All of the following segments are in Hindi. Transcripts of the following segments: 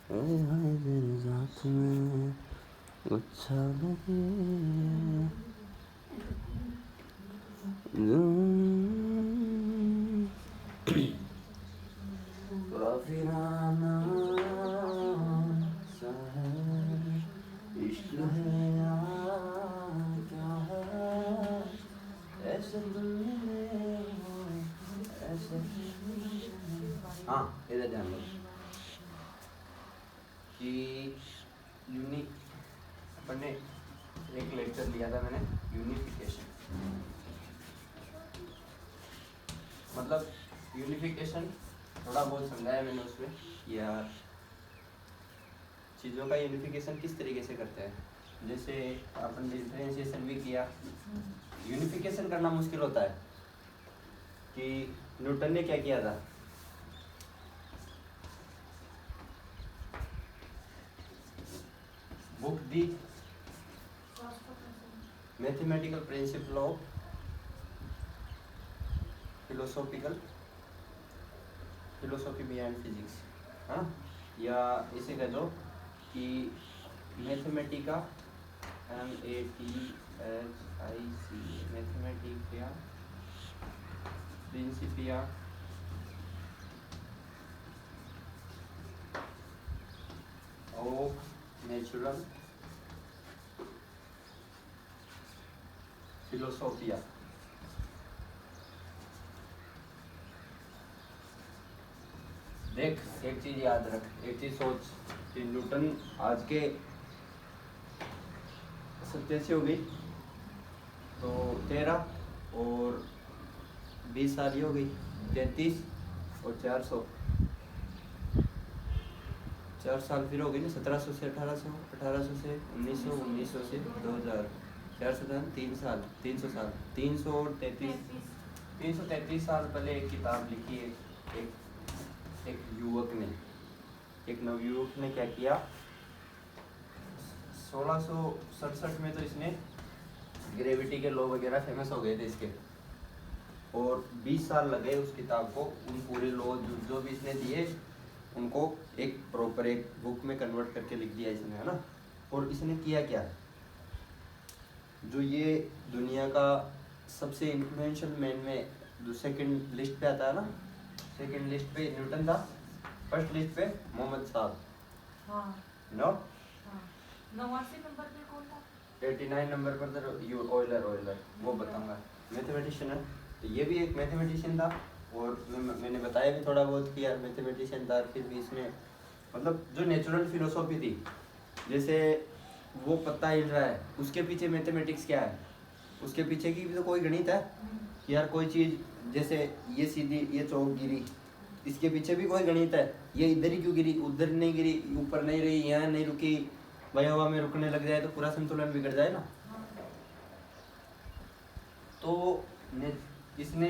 हाय तेरे साथ में अच्छा लगे काफिराना सा है इश्क है या क्या है ऐसे तुम मिले हो ऐसे। हाँ इधर ध्यान दो कि यूनिक अपन ने एक लेक्चर लिया था मैंने यूनिफिकेशन मतलब यूनिफिकेशन थोड़ा बहुत समझाया मैंने उसमें यार चीज़ों का यूनिफिकेशन किस तरीके से करते हैं। जैसे अपन डिफरेंशिएशन भी किया। यूनिफिकेशन करना मुश्किल होता है कि न्यूटन ने क्या किया था। Book the mathematical principle of philosophy behind physics, हाँ, या इसे कह दो कि mathematica MATHIC mathematica principia of natural philosophia. देख एक चीज याद रख, एक चीज सोच कि न्यूटन आज के 87 हो गई तो 13 और 20 साल ही हो गई 33 और 400 4 साल फिर हो गई ना 1700 से 1800 1800 से 1900 1900 से 2000 400 3 साल 300 साल 333 साल पहले एक किताब लिखी है एक युवक ने, एक नवयुवक ने क्या किया 1667 में तो इसने ग्रेविटी के लॉ वगैरह फेमस हो गए थे इसके और 20 साल लगे उस किताब को उन पूरे लॉ जो भी इसने दिए उनको एक प्रॉपर एक बुक में कन्वर्ट करके लिख दिया इसने, है ना। और इसने किया क्या, जो ये दुनिया का सबसे इन्फ्लुएंशियल मैन में जो सेकंड लिस्ट पे आता है ना, सेकंड लिस्ट पे न्यूटन था, फर्स्ट लिस्ट पे मोहम्मद साहब। हाँ। नो हाँ। 89 नंबर पे कौन था? 89 नंबर पर था ऑयलर वो बताऊंगा, मैथमेटिशियन है। तो ये भी एक मैथमेटिशियन था और मैंने बताया भी थोड़ा बहुत कि यार मैथमेटिशियन था, फिर भी इसमें मतलब जो नेचुरल फिलोसॉफी थी, जैसे वो पत्ता हिल रहा है उसके पीछे मैथमेटिक्स क्या है, उसके पीछे की भी तो कोई गणित है कि यार कोई चीज़ जैसे ये सीधी ये चौक गिरी इसके पीछे भी कोई गणित है, ये इधर ही क्यों गिरी उधर नहीं गिरी ऊपर नहीं रही यहाँ नहीं रुकी, भाई हवा में रुकने लग जाए तो पूरा संतुलन बिगड़ जाए ना। तो इसने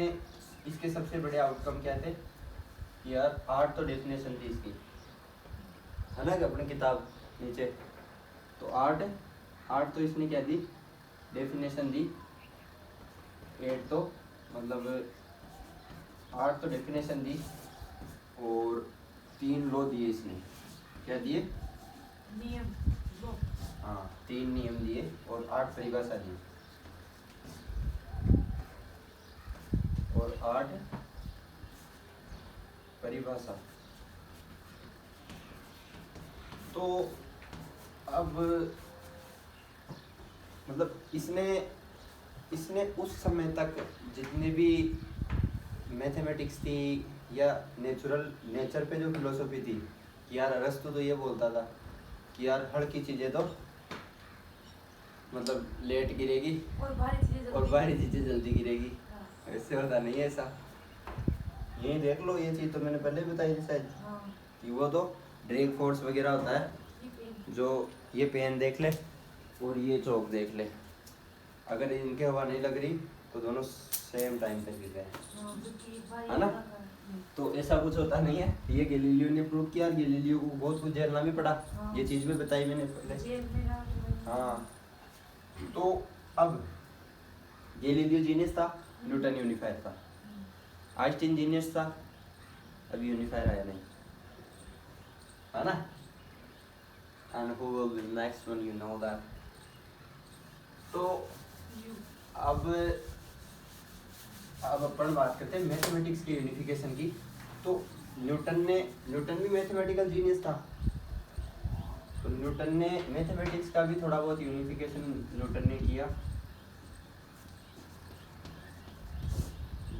इसके सबसे बड़े आउटकम क्या थे कि यार 8 तो डेफिनेशन थी इसकी, है ना कि अपनी किताब नीचे, तो 8 तो इसने क्या दी डेफिनेशन दी, 8 तो मतलब 8 तो डेफिनेशन दी और 3 लॉ दिए इसने, क्या दिए नियम, हाँ 3 नियम दिए और 8 परिभाषा दी और 8 परिभाषा। तो अब मतलब इसने उस समय तक जितने भी मैथमेटिक्स थी या नेचर पे जो फिलोसॉफी थी कि यार अरस्तु तो ये बोलता था कि यार हर की चीज़ें तो मतलब लेट गिरेगी और भारी चीज़ें जल्दी गिरेगी, ऐसे होता नहीं है ऐसा। यही देख लो ये चीज़ तो मैंने पहले भी बताई थी शायद कि वो तो ड्रैग फोर्स वगैरह होता है, जो ये पेन देख ले और ये चौक देख ले, अगर इनके हवा नहीं लग रही तो दोनों सेम टाइम पे गिर रहे हैं, है ना। तो ऐसा कुछ होता नहीं है, ये गैलीलियो ने प्रूव किया, गैलीलियो को बहुत कुछ झेलना भी पड़ा, ये चीज़ भी बताई मैंने पहले। हाँ तो अब गैलीलियो जीनियस था, न्यूटन यूनिफायर था, आइंस्टीन जीनियस था, अभी यूनिफायर आया नहीं, है ना। and who will be next one, you know that. तो अब अपन बात करते हैं मैथमेटिक्स की यूनिफिकेशन की। तो न्यूटन भी मैथमेटिकल जीनियस था, तो न्यूटन ने मैथमेटिक्स का भी थोड़ा बहुत यूनिफिकेशन न्यूटन ने किया।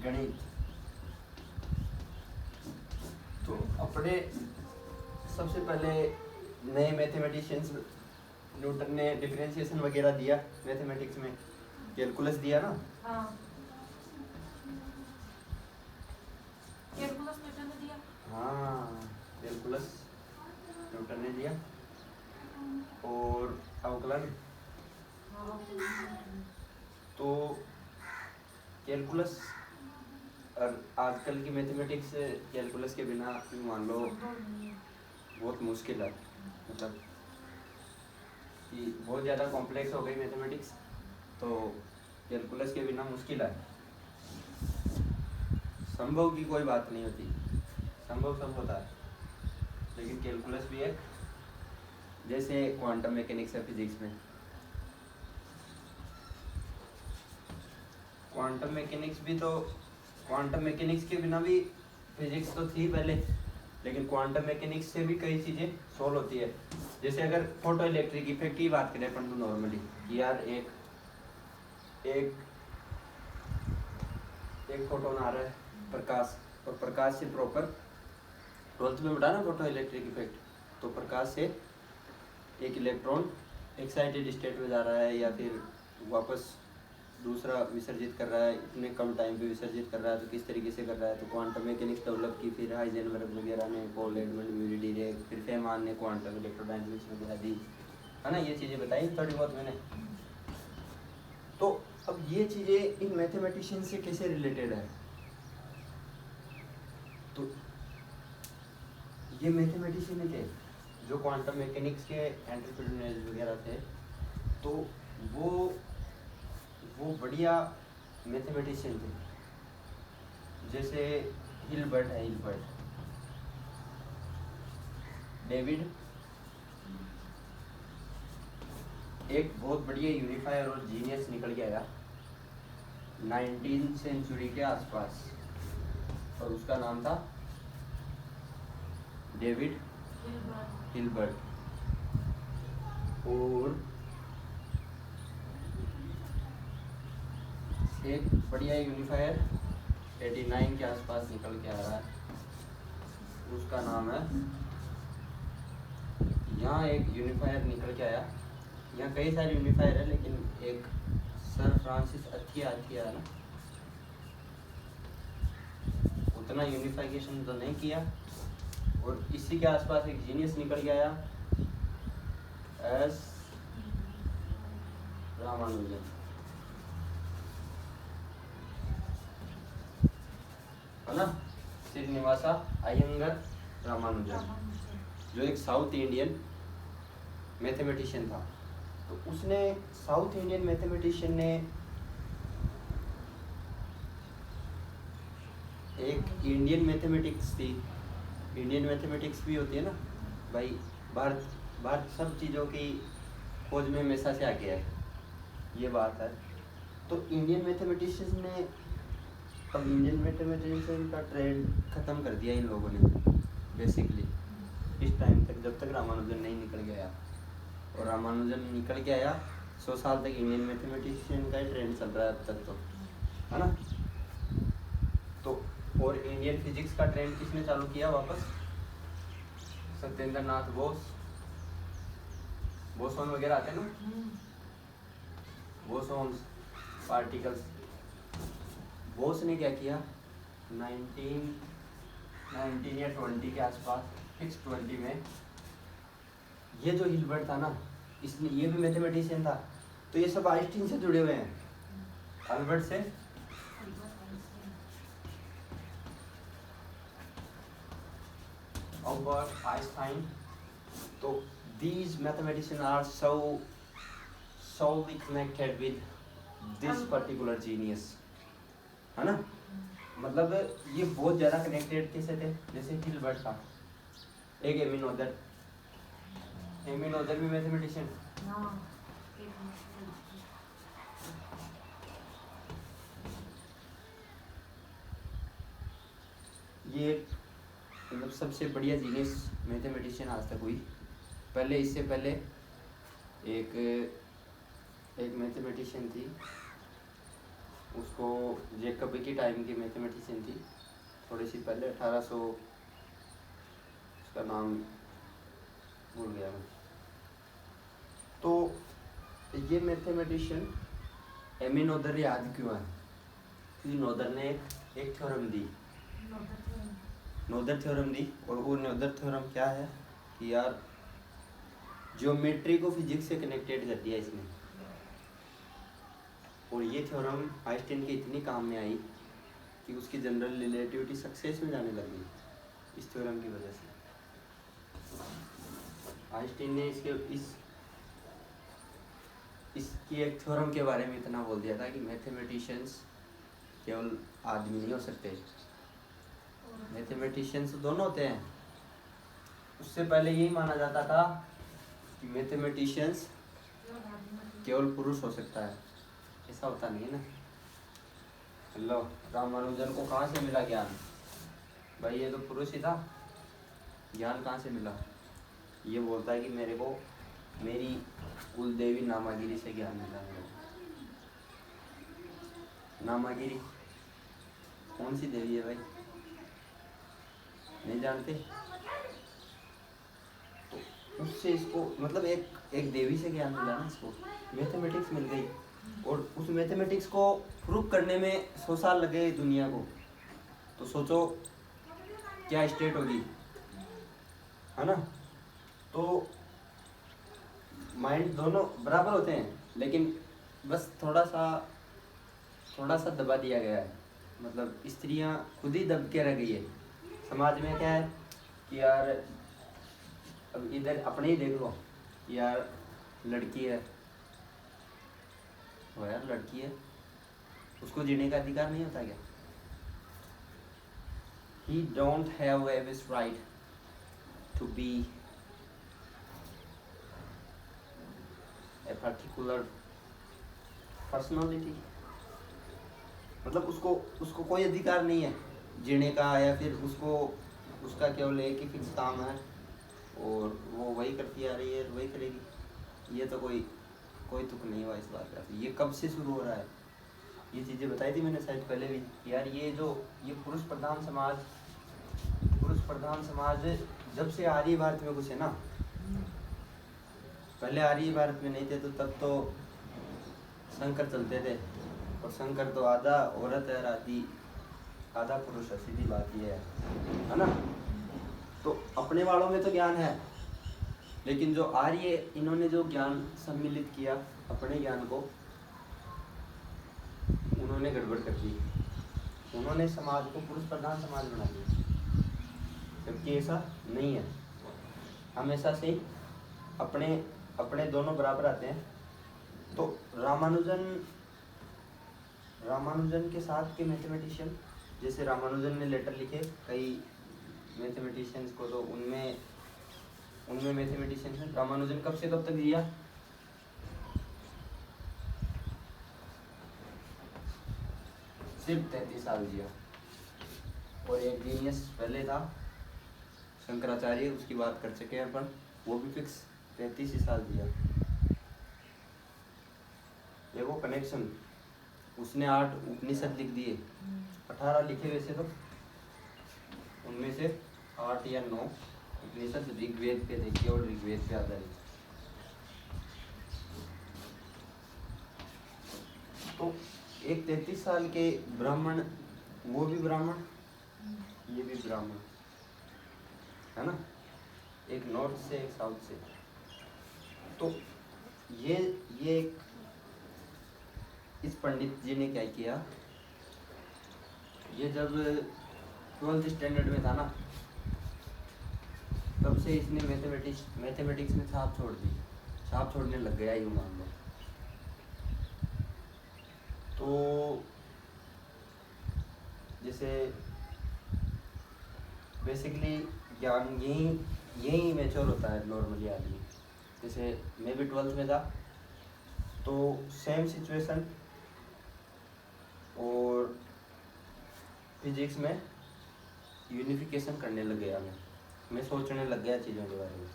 गणित, तो अपने सबसे पहले नए मैथमेटिशियंस न्यूटन ने डिफरेंशिएशन वगैरह दिया मैथमेटिक्स में, कैलकुलस दिया ना। हाँ, कैलकुलस न्यूटन ने दिया। हाँ, कैलकुलस न्यूटन ने दिया। और अवकलन, तो कैलकुलस, और आजकल की मैथमेटिक्स कैलकुलस के बिना मान लो बहुत मुश्किल है, मतलब कि बहुत ज़्यादा कॉम्प्लेक्स हो गई मैथमेटिक्स, तो कैलकुलस के बिना मुश्किल है। संभव की कोई बात नहीं होती, संभव सब होता है, लेकिन कैलकुलस भी एक, जैसे क्वांटम मैकेनिक्स है फिजिक्स में। क्वांटम मैकेनिक्स भी, तो क्वांटम मैकेनिक्स के बिना भी फिजिक्स तो थी पहले, लेकिन क्वांटम मैकेनिक्स से भी कई चीज़ें सॉल्व होती है। जैसे अगर फोटो इलेक्ट्रिक इफेक्ट की बात करें अपन नॉर्मली, कि यार एक फोटोन आ रहा है प्रकाश, और प्रकाश से प्रॉपर 12th में पढ़ा ना फोटो इलेक्ट्रिक इफेक्ट, तो प्रकाश से एक इलेक्ट्रॉन एक्साइटेड स्टेट में जा रहा है या फिर वापस दूसरा विसर्जित कर रहा है, इतने कम टाइम पे विसर्जित कर रहा है, तो किस तरीके से कर रहा है। तो क्वांटम मैकेनिक्स डेवलप की, फिर हाइजेनबर्ग वगैरह ने, पॉल एडमंड, म्यूरी डीरेक, फिर फेमान ने क्वांटम इलेक्ट्रोडायनेमिक्स वगैरह दी, है ना, ये चीज़ें बताई थोड़ी बहुत मैंने। तो अब ये चीज़ें इन मैथमेटिशियन से कैसे रिलेटेड है, तो ये मैथमेटिशियन थे जो क्वांटम मैकेनिक्स के एंटरप्रेन्योर्स वगैरह थे, तो वो बढ़िया मैथमेटिशियन थे। जैसे हिल्बर्ट है, डेविड, एक बहुत बढ़िया यूनिफायर और जीनियस निकल के आया 19th सेंचुरी के आसपास, और उसका नाम था डेविड हिल्बर्ट। और एक बढ़िया यूनिफायर 89 के आसपास निकल के आ रहा है, उसका नाम है, यहाँ एक यूनिफायर निकल के आया, यहाँ कई सारे यूनिफायर है, लेकिन एक सर फ्रांसिस अथिया है ना, उतना यूनिफिकेशन तो नहीं किया। और इसी के आसपास एक जीनियस निकल के आया, एस रामानुजन, है ना, श्रीनिवासा अयंगर रामानुजन, जो एक साउथ इंडियन मैथमेटिशियन था। तो उसने, साउथ इंडियन मैथमेटिशियन ने एक इंडियन मैथमेटिक्स थी, इंडियन मैथमेटिक्स भी होती है ना भाई, भारत सब चीज़ों की खोज में हमेशा से आगे है, ये बात है। तो इंडियन मैथमेटिशियन ने, अब इंडियन मैथमेटिशियन का ट्रेंड ख़त्म कर दिया इन लोगों ने बेसिकली इस टाइम तक, जब तक रामानुजन नहीं निकल गया। और रामानुजन निकल के आया 100 साल तक इंडियन मैथमेटिशियन का ही ट्रेंड चल रहा है अब तक, तो है ना। तो और इंडियन फिजिक्स का ट्रेंड किसने चालू किया वापस, सत्येंद्र नाथ बोस, बोसोन वगैरह आते हैं ना, बोसोन्स, पार्टिकल्स। बोस ने क्या किया 19 या 20 के आसपास, 620 में, ये जो हिल्बर्ट था ना, इसने, ये भी मैथमेटिशियन था, तो ये सब आइंस्टीन से जुड़े हुए हैं, अल्बर्ट से, अल्बर्ट आइंस्टाइन। तो these mathematicians are solely connected with this particular genius, है ना, मतलब ये बहुत ज़्यादा कनेक्टेड किससे थे, जैसे हिल्बर्ट था, एक एमिनोदर, एमी नोदर भी मैथमेटिशियन। ये मतलब सबसे बढ़िया जीनियस मैथमेटिशियन आज तक हुई। पहले इससे पहले एक एक मैथमेटिशियन थी, उसको जेकब की टाइम की मैथमेटिशियन थी, थोड़ी सी पहले 1800, उसका नाम भूल गया मैं। तो ये मैथमेटिशियन एमी नोदर याद क्यों है? क्योंकि नोदर ने एक थ्योरम दी, नोदर थ्योरम दी। और वो नोदर थ्योरम क्या है कि यार ज्योमेट्री को फिजिक्स से कनेक्टेड कर दिया इसने। और ये थ्योरम आइंस्टाइन के इतनी काम में आई कि उसकी जनरल रिलेटिविटी सक्सेस में जाने लग गई इस थ्योरम की वजह से। आइंस्टाइन ने इसकी एक थ्योरम के बारे में इतना बोल दिया था कि मैथमेटिशियंस केवल आदमी नहीं हो सकते, मैथमेटिशियंस दोनों होते हैं। उससे पहले यही माना जाता था कि मैथमेटिशियंस केवल पुरुष हो सकता है, ऐसा होता नहीं है ना। हेलो, रामानुजन को कहाँ से मिला ज्ञान? भाई ये तो पुरुष ही था, ज्ञान कहाँ से मिला? ये बोलता है कि मेरे को मेरी कुल देवी नामागिरी से ज्ञान मिला। मेरे को नामागिरी कौन सी देवी है भाई? नहीं जानते? तो उससे इसको मतलब एक देवी से ज्ञान मिला ना, इसको मैथमेटिक्स मिल गई। और उस मैथमेटिक्स को प्रूव करने में 100 साल लगे दुनिया को। तो सोचो क्या स्टेट होगी, है ना। तो माइंड दोनों बराबर होते हैं, लेकिन बस थोड़ा सा दबा दिया गया है। मतलब स्त्रियां खुद ही दब के रह गई है। समाज में क्या है कि यार अब इधर अपने ही देख लो, यार लड़की है, वो यार लड़की है, उसको जीने का अधिकार नहीं होता क्या? He don't have a right to be a particular personality। मतलब उसको कोई अधिकार नहीं है जीने का, या फिर उसका केवल एक ही फिक्स काम है और वो वही करती आ रही है, वही करेगी। ये तो कोई तुक नहीं हुआ इस बात का। ये कब से शुरू हो रहा है? ये चीज़ें बताई थी मैंने शायद पहले भी यार। ये पुरुष प्रधान समाज जब से आर्य भारत में कुछ है ना, पहले आर्य भारत में नहीं थे, तो तब तो शंकर चलते थे। और शंकर तो आधा औरत है, आधा पुरुष है, सीधी बात ये है ना। तो अपने वालों में तो ज्ञान है, लेकिन जो आर्य इन्होंने जो ज्ञान सम्मिलित किया अपने ज्ञान को, उन्होंने गड़बड़ कर दी। उन्होंने समाज को पुरुष प्रधान समाज बना दिया, जबकि ऐसा नहीं है। हमेशा से ही अपने दोनों बराबर आते हैं। तो रामानुजन के साथ के मैथमेटिशियन, जैसे रामानुजन ने लेटर लिखे कई मैथमेटिशियंस को, तो उनमें मैथमेटिशियन है। रामानुजन कब से कब तक जिया? सिर्फ 33 साल जिया। और एक जीनियस पहले था शंकराचार्य, उसकी बात कर सके अपन, वो भी फिक्स 33 ही साल जिया। देखो कनेक्शन, उसने 8 उपनिषद लिख दिए, 18 लिखे वैसे तो, उनमें से 8 या 9 उपनिषद ऋग्वेद पे थे, केवल ऋग्वेद पे आधारित। तो एक 33 साल के ब्राह्मण, वो भी ब्राह्मण, ये भी ब्राह्मण, है ना, एक नॉर्थ से एक साउथ से। तो ये इस पंडित जी ने क्या किया, ये जब 12th स्टैंडर्ड में था ना, तब से इसने मैथमेटिक्स में छाप छोड़ने लग गया, यूँ मान लो। तो जैसे बेसिकली ज्ञान यही मैच्योर होता है नॉर्मली आदमी, जैसे मैं भी 12th में था तो सेम सिचुएशन, और फिजिक्स में यूनिफिकेशन करने लग गया मैं सोचने लग गया चीज़ों के बारे में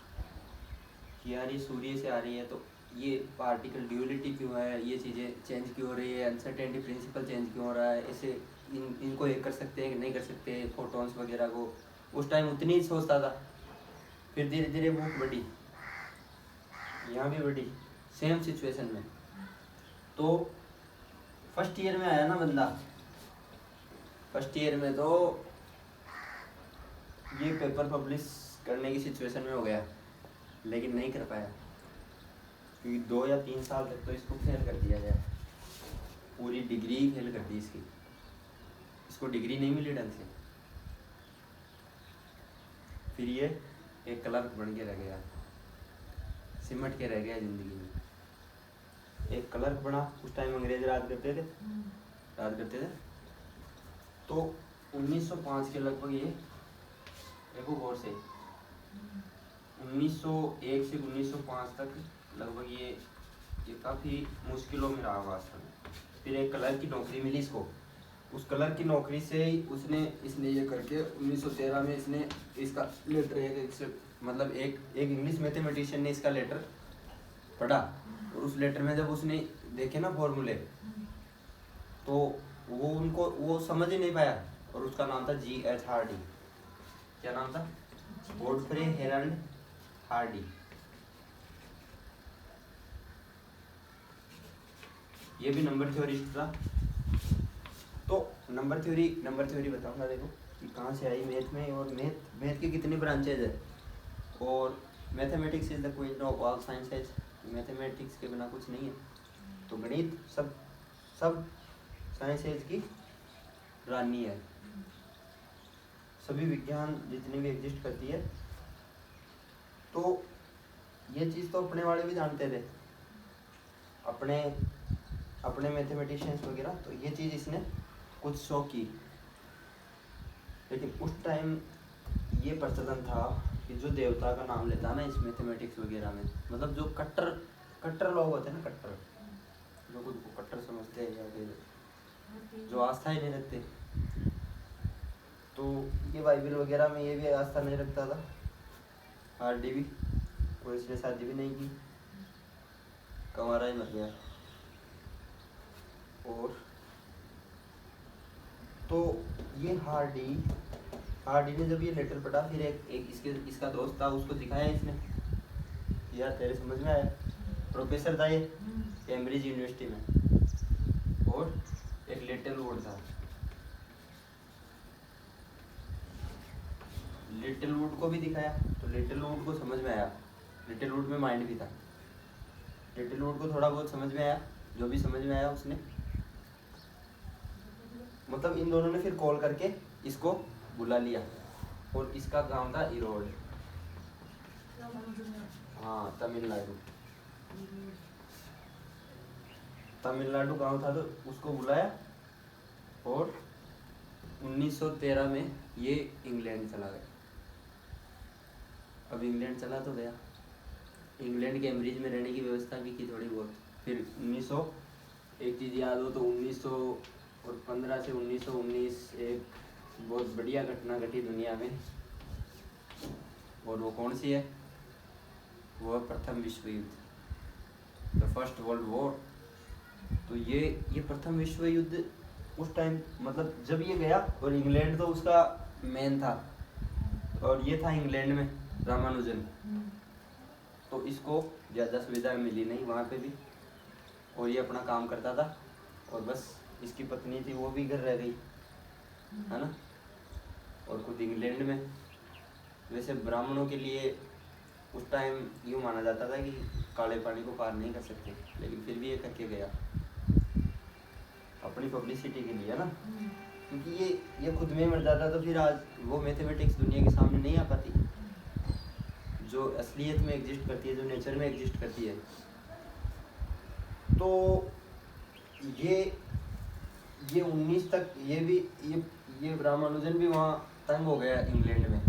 कि यार ये सूर्य से आ रही है तो ये पार्टिकल ड्यूअलिटी क्यों है, ये चीज़ें चेंज क्यों हो रही है, अनसर्टेनिटी प्रिंसिपल चेंज क्यों हो रहा है, ऐसे इनको एक कर सकते हैं कि नहीं कर सकते, फोटॉन्स वगैरह को। उस टाइम उतनी ही सोचता था। फिर धीरे धीरे बुक बढ़ी, यहाँ भी बढ़ी, सेम सिचुएशन में। तो फर्स्ट ईयर में आया ना बंदा, फर्स्ट ईयर में तो ये पेपर पब्लिश करने की सिचुएशन में हो गया, लेकिन नहीं कर पाया क्योंकि 2 या 3 साल तक तो इसको फेल कर दिया गया, पूरी डिग्री फेल कर दी इसको डिग्री नहीं मिली ढंग से। फिर ये एक क्लर्क बन के रह गया, सिमट के रह गया जिंदगी में। एक क्लर्क बना, उस टाइम अंग्रेज राज करते थे। तो 1905 के लगभग ये, देखो गौर से, 1901 से 1905 तक लगभग ये काफ़ी मुश्किलों में रहा वास्तव में। फिर एक क्लर्क की नौकरी मिली इसको, उस क्लर्क की नौकरी से ही इसने ये करके 1913 में इसने इसका लेटर मतलब एक इंग्लिश मैथमेटिशियन ने इसका लेटर पढ़ा, और उस लेटर में जब उसने देखे ना फॉर्मूले, तो वो समझ ही नहीं पाया, और उसका नाम था G.H. हार्डी। क्या नाम था? Godfrey Harold Hardy. ये भी नंबर थ्योरिस्ट था। तो नंबर थ्योरी बताऊंगा, देखो कि कहाँ से आई मैथ में, और मैथ की कितनी ब्रांचेज है। और mathematics is the queen of all sciences, mathematics के बिना कुछ नहीं है। तो गणित सब साइंसेज की रानी है। सभी विज्ञान जितनी भी एग्जिस्ट करती है, तो ये चीज़ तो अपने वाले भी जानते थे, अपने मैथमेटिशियंस वगैरह। तो ये चीज़ इसने कुछ शो की, लेकिन उस टाइम ये प्रचलन था कि जो देवता का नाम लेता है ना इस मैथमेटिक्स वगैरह में, मतलब जो कट्टर लोग होते हैं ना, जो खुद को कट्टर समझते हैं या फिर जो आस्था ही नहीं रखते, तो ये बाइबल वगैरह में ये भी आस्था नहीं रखता था, हार्डी भी, और इसने शादी भी नहीं की, कंवारा ही मर गया। और तो ये हार्डी ने जब ये लेटर पढ़ा, फिर एक इसका दोस्त था, उसको दिखाया इसने, यार तेरे समझ में आया। प्रोफेसर था ये कैम्ब्रिज यूनिवर्सिटी में, और एक लिटिल वुड था। लिटिल वुड को भी दिखाया, तो लिटिल वुड को समझ में आया। लिटिल वुड में माइंड भी था, लिटिल वुड को थोड़ा बहुत समझ में आया। जो भी समझ में आया उसने, मतलब इन दोनों ने फिर कॉल करके इसको बुला लिया, और इसका गांव था इरोड, हाँ तमिलनाडु गांव था। तो उसको बुलाया, और 1913 में ये इंग्लैंड चला गया। अब इंग्लैंड चला तो गया, इंग्लैंड कैम्ब्रिज में रहने की व्यवस्था भी की थोड़ी बहुत। फिर 1900, एक चीज़ याद हो तो 1915 से 1919 एक बहुत बढ़िया घटना घटी दुनिया में, और वो कौन सी है? वो प्रथम विश्व युद्ध, द फर्स्ट वर्ल्ड वॉर। तो ये प्रथम विश्व युद्ध उस टाइम, मतलब जब ये गया, और इंग्लैंड तो उसका मेन था, और ये था इंग्लैंड में रामानुजन, तो इसको ज़्यादा सुविधा मिली नहीं वहाँ पे भी, और ये अपना काम करता था, और बस इसकी पत्नी थी वो भी घर रह गई, है ना, और खुद इंग्लैंड में। वैसे ब्राह्मणों के लिए उस टाइम यूँ माना जाता था कि काले पानी को पार नहीं कर सकते, लेकिन फिर भी ये करके गया अपनी पब्लिसिटी के लिए, है ना, क्योंकि ये खुद में मर जाता तो फिर आज वो मैथमेटिक्स दुनिया के सामने नहीं आ पाती, जो असलियत में एग्जिस्ट करती है, जो नेचर में एग्जिस्ट करती है। तो ये 19 तक ये रामानुजन भी वहाँ तंग हो गया इंग्लैंड में।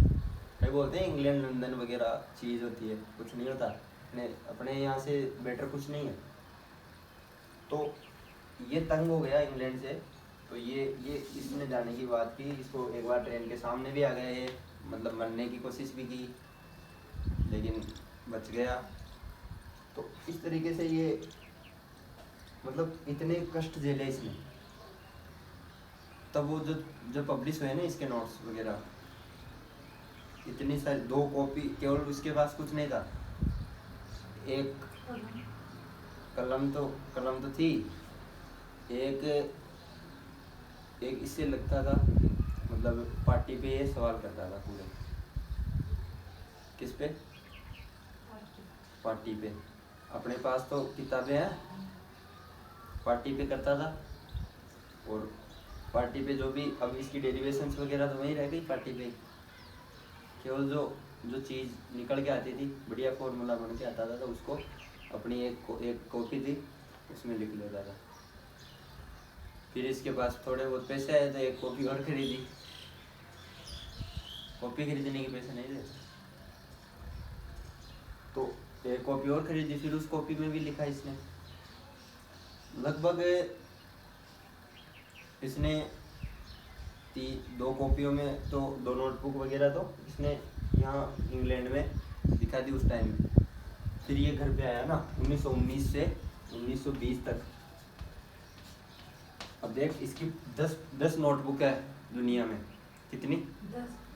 कई बोलते हैं इंग्लैंड लंदन वगैरह चीज़ होती है, कुछ नहीं होता। अपने अपने यहाँ से बेटर कुछ नहीं है। तो ये तंग हो गया इंग्लैंड से, तो ये इसने जाने की बात की, इसको एक बार ट्रेन के सामने भी आ गया ये, मतलब मरने की कोशिश भी की लेकिन बच गया। तो इस तरीके से ये मतलब इतने कष्ट झेले इसने। तब वो जो पब्लिश हुए ना इसके नोट्स वगैरह, इतनी सारी 2 कॉपी, केवल उसके पास कुछ नहीं था, एक कलम तो थी, एक इससे लगता था, मतलब पार्टी पे ये सवाल करता था पूरे। किस पे? पार्टी पे। अपने पास तो किताबें हैं, पार्टी पे करता था। और पार्टी पे जो भी, अब इसकी डेरिवेशंस वगैरह तो वहीं रह गई पार्टी पे, केवल जो चीज़ निकल के आती थी, बढ़िया फॉर्मूला बन के आता था, तो उसको अपनी एक कॉपी थी उसमें लिख लेता था। फिर इसके पास थोड़े बहुत पैसे आए तो एक कॉपी और खरीदी, कॉपी खरीदने के पैसे नहीं थे तो एक कॉपी और खरीदी, फिर उस कॉपी में भी लिखा इसने। लगभग इसने 2 कॉपियों में तो 2 नोटबुक वगैरह तो इसने यहाँ इंग्लैंड में दिखा दी उस टाइम में। फिर ये घर पे आया ना 1919 से 1920 तक। अब देख इसकी 10 नोटबुक है दुनिया में। कितनी?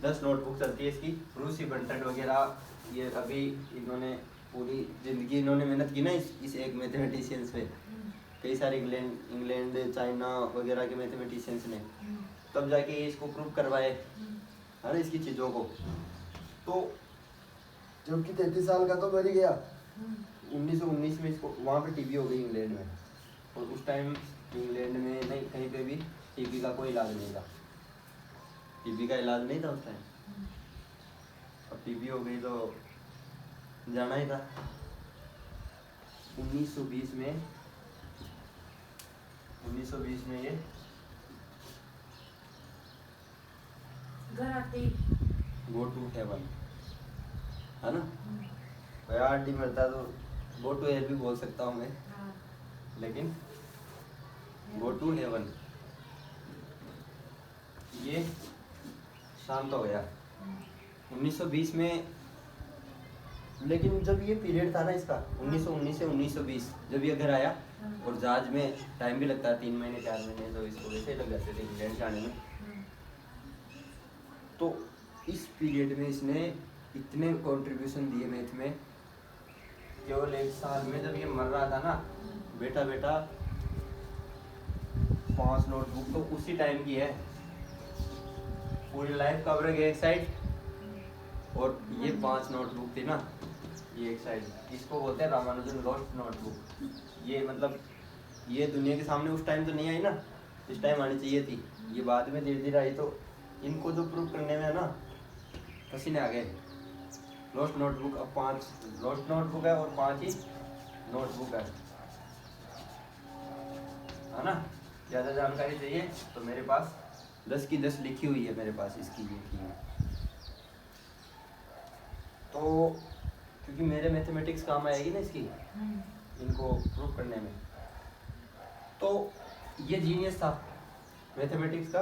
10 नोटबुक चलती है इसकी। रूसी बंटन वगैरह, ये अभी इन्होंने पूरी जिंदगी इन्होंने मेहनत की ना इस एक मैथमेटिशियंस पे। कई सारे इंग्लैंड चाइना वगैरह के मैथमेटिशियंस ने तब जाके इसको प्रूव करवाए है ना इसकी चीज़ों को। तो जबकि 33 साल का तो मर ही गया। 1919 में इसको वहाँ पे टीबी हो गई इंग्लैंड में। और उस टाइम इंग्लैंड में नहीं कहीं पे भी टीबी का कोई इलाज नहीं था। टीबी का इलाज नहीं था उस टाइम। अब टीबी हो गई तो जाना ही था। 1920 में ये घर आते गो टू हेवन है ना। यार डी मरता तो गो टू हेल भी बोल सकता हूँ मैं, लेकिन गो टू हेवन ये शांत हो गया 1920 में। लेकिन जब ये पीरियड था ना इसका 1919 से 1920, जब ये घर आया और जहाज में टाइम भी लगता है 3 महीने 4 महीने, तो इसको वैसे ही लग जाते थे इंग्लैंड जाने में। तो इस पीरियड में इसने इतने कंट्रीब्यूशन दिए मैथ में। केवल 1 साल में जब ये मर रहा था ना बेटा 5 नोटबुक तो उसी टाइम की है। पूरी लाइफ कवर है एक साइड, और ये 5 नोटबुक थी ना ये एक साइड। इसको बोलते हैं रामानुजन लॉस्ट नोटबुक। ये मतलब ये दुनिया के सामने उस टाइम तो नहीं आई ना, इस टाइम आनी चाहिए थी। ये बाद में धीरे धीरे आई। तो इनको जो प्रूव करने में है ना पसीने आ गए। लॉस्ट नोटबुक, अब 5 लॉस्ट नोटबुक है और 5 ही नोटबुक है ना। ज़्यादा जानकारी चाहिए तो मेरे पास 10 की 10 लिखी हुई है मेरे पास इसकी ये की। तो क्योंकि मेरे मैथमेटिक्स काम आएगी ना इसकी, इनको प्रूव करने में। तो ये जीनियस था मैथमेटिक्स का।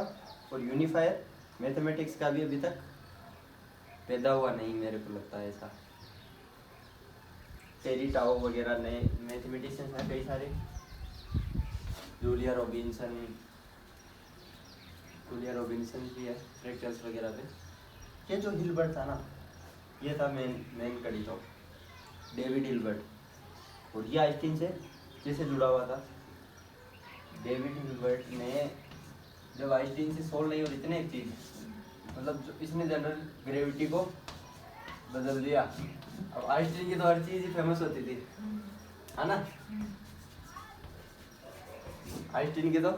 और यूनिफायर मैथमेटिक्स का भी अभी तक पैदा हुआ नहीं, मेरे को लगता है ऐसा। टेरी टाओ वगैरह नए मैथमेटिशियंस हैं कई सारे, जूलिया रॉबिन्सन भी है फ्रैक्चर्स वगैरह पे। ये जो हिल्बर्ट था ना ये था मेन कड़ी तो, डेविड हिल्बर्ट। और ये आइंस्टीन से कैसे जुड़ा हुआ था। डेविड हिल्बर्ट ने जब आइंस्टीन से सोल्व नहीं हो रही थी ना एक चीज़, मतलब जो इसने जनरल ग्रेविटी को बदल दिया। अब आइंस्टीन की तो हर चीज़ ही फेमस होती थी है ना। आइंस्टीन की तो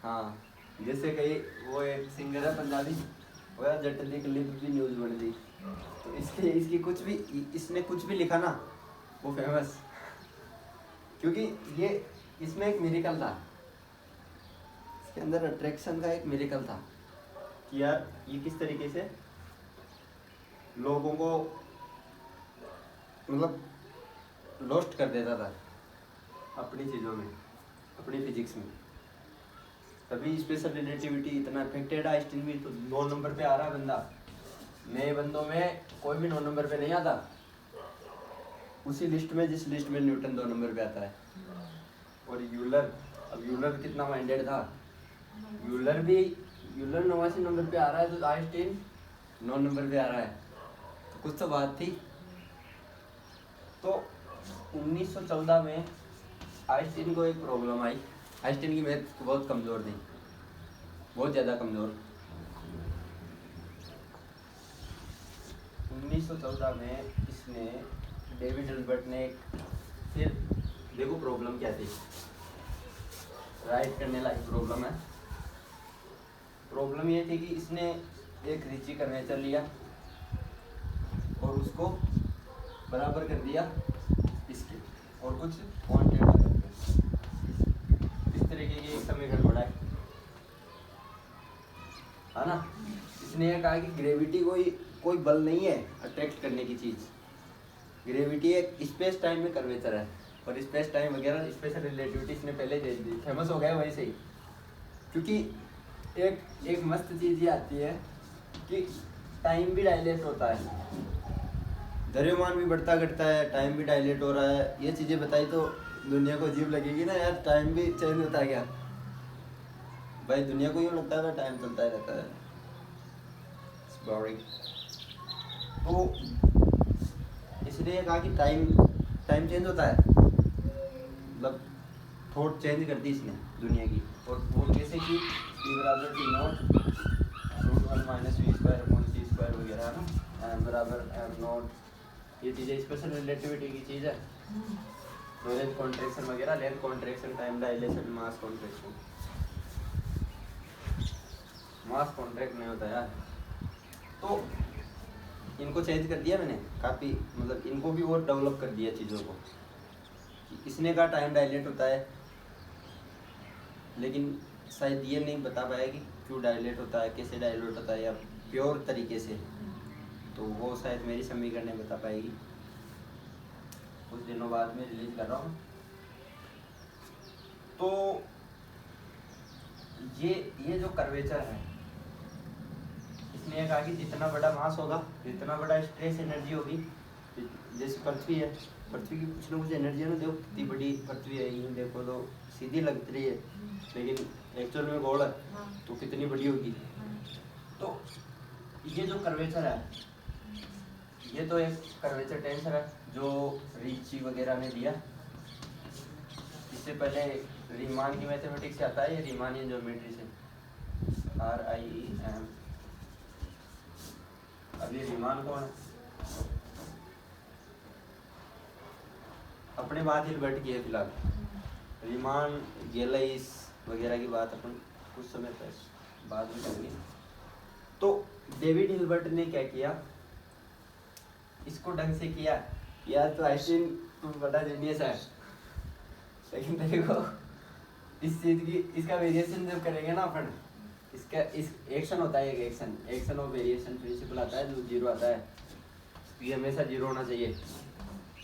हाँ, जैसे कई वो एक सिंगर है पंजाबी, वो यार जटली क्लिप भी न्यूज़ बन गई। तो इसकी कुछ भी इसने कुछ भी लिखा ना वो फेमस, क्योंकि ये इसमें एक मिरेकल था। इसके अंदर अट्रैक्शन का एक मिरेकल था कि यार ये किस तरीके से लोगों को मतलब लॉस्ट कर देता था अपनी चीज़ों में, अपनी फिजिक्स में। तभी स्पेशल रिलेटिविटी इतना अफेक्टेड है। आइंस्टीन भी तो 9 नंबर पे आ रहा है बंदा, नए बंदों में कोई भी 9 नंबर पे नहीं आता, उसी लिस्ट में जिस लिस्ट में न्यूटन 2 नंबर पे आता है। और यूलर, अब यूलर कितना माइंडेड था, यूलर 89 नंबर पे आ रहा है तो आइंस्टीन 9 नंबर पे आ रहा है, तो कुछ तो बात थी। तो 1914 में आइंस्टीन को एक प्रॉब्लम आई। आइंस्टीन की मैथ बहुत कमज़ोर थी, बहुत ज़्यादा कमज़ोर। 1914 में इसने, डेविड हिल्बर्ट ने फिर देखो प्रॉब्लम क्या थी, राइट करने लायक प्रॉब्लम है। प्रॉब्लम ये थी कि इसने एक रिची कर्वेचर लिया और उसको बराबर कर दिया इसके, और कुछ क्वांटिटी करके इस तरीके की एक समीकरण बनाए, है ना। इसने ये कहा कि ग्रेविटी कोई बल नहीं है अट्रैक्ट करने की चीज़, ग्रेविटी एक स्पेस टाइम में कर्वेचर है। और स्पेस टाइम वगैरह स्पेशल रिलेटिविटी इसने पहले दे दी, फेमस हो गया वहीं से ही। क्योंकि एक मस्त चीज़ ये आती है कि टाइम भी डायलेट होता है, द्रव्यमान भी बढ़ता घटता है, टाइम भी डायलेट हो रहा है। ये चीज़ें बताई तो दुनिया को अजीब लगेगी ना यार, टाइम भी चेंज होता है क्या भाई, दुनिया को यूँ लगता है टाइम चलता ही रहता है, बोरिंग। तो इसलिए कहा कि टाइम चेंज होता है, मतलब थॉट चेंज कर दी इसने दुनिया की। और वो कैसे कि T बराबर T0 √1 - v²/c² वगैरह है ना, m बराबर m0, ये चीज़ें स्पेशल रिलेटिविटी की चीज़ है। नॉलेज कॉन्ट्रैक्शन वगैरह, लेंथ कॉन्ट्रैक्शन, टाइम डायलेशन, मास कॉन्ट्रैक्शन। मास कॉन्ट्रैक्ट नहीं होता यार। तो इनको चेंज कर दिया मैंने काफ़ी, मतलब इनको भी और डेवलप कर दिया चीज़ों को। इसने कहा टाइम डायलेट होता है, लेकिन शायद ये नहीं बता पाया कि क्यों डायलेट होता है, कैसे डायलेट होता है, या प्योर तरीके से। तो वो शायद मेरी समीकरण नहीं बता पाएगी, कुछ दिनों बाद में रिलीज कर रहा हूँ। तो ये जो कर्वेचर है, इसने ये कहा कि जितना बड़ा मास होगा, जितना बड़ा स्ट्रेस एनर्जी होगी, जैसे पृथ्वी है, पृथ्वी की कुछ ना कुछ एनर्जी है ना, देखो कितनी बड़ी पृथ्वी है, ये देखो तो सीधी लग रही है, लेकिन एक्चुअल में गोल है, तो कितनी बड़ी होगी। तो ये जो कर्वेचर है, ये तो एक कर्वेचर टेंसर है जो रिची वगैरह ने दिया। इससे पहले रीमान की मैथमेटिक्स से आता है, ये रीमानियन ज्योमेट्री से, RIEM। अब ये रीमान कौन है, अपने बात हिल्बर्ट की है फिलहाल। रीमान, गेलाइस वगैरह की बात अपन कुछ समय तक बाद में करेंगे। तो डेविड हिल्बर्ट ने क्या किया, इसको ढंग से किया। यार तो आइंस्टीन तू बड़ा जीनियस है, लेकिन तेरे को इस चीज़ की, इसका वेरिएशन जब करेंगे ना अपन, इसका इस एक्शन होता है, एक एक्शन ऑफ वेरिएशन प्रिंसिपल आता है, जो 0 आता है, ये हमेशा 0 होना चाहिए।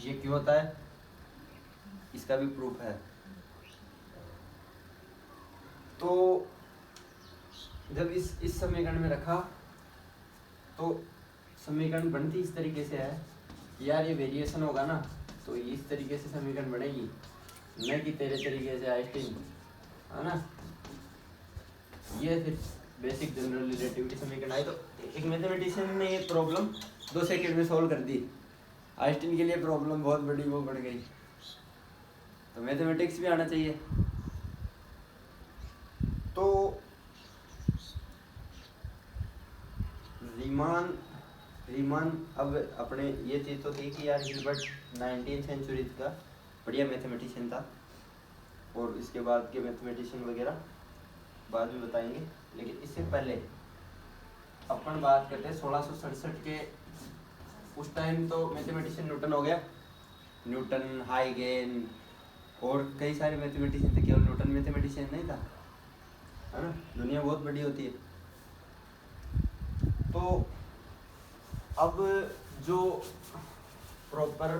ये क्यों होता है, इसका भी प्रूफ है। तो जब इस समीकरण में रखा, तो समीकरण बनती इस तरीके से है, यार ये वेरिएशन होगा ना, तो इस तरीके से समीकरण बनेगी, न कि तेरे तरीके से आइंस्टीन, है ना। ये फिर बेसिक जनरल रिलेटिविटी समीकरण आई। तो एक मैथमेटिशियन ने ये प्रॉब्लम 2 सेकंड में सॉल्व कर दी, आइंस्टीन के लिए प्रॉब्लम बहुत बड़ी वो बढ़ गई। तो मैथमेटिक्स भी आना चाहिए। तो रीमान अब अपने ये चीज़ तो थी कि यार हिल्बर्ट 19th सेंचुरी का बढ़िया मैथमेटिशियन था, और इसके बाद के मैथमेटिशियन वगैरह बाद में बताएंगे। लेकिन इससे पहले अपन बात करते हैं 1667 के। उस टाइम तो मैथमेटिशियन न्यूटन हो गया, न्यूटन, हाइगेन और कई सारे मैथमेटिशियन थे, केवल न्यूटन मैथमेटिशियन नहीं था, है ना। दुनिया बहुत बड़ी होती है। तो अब जो प्रॉपर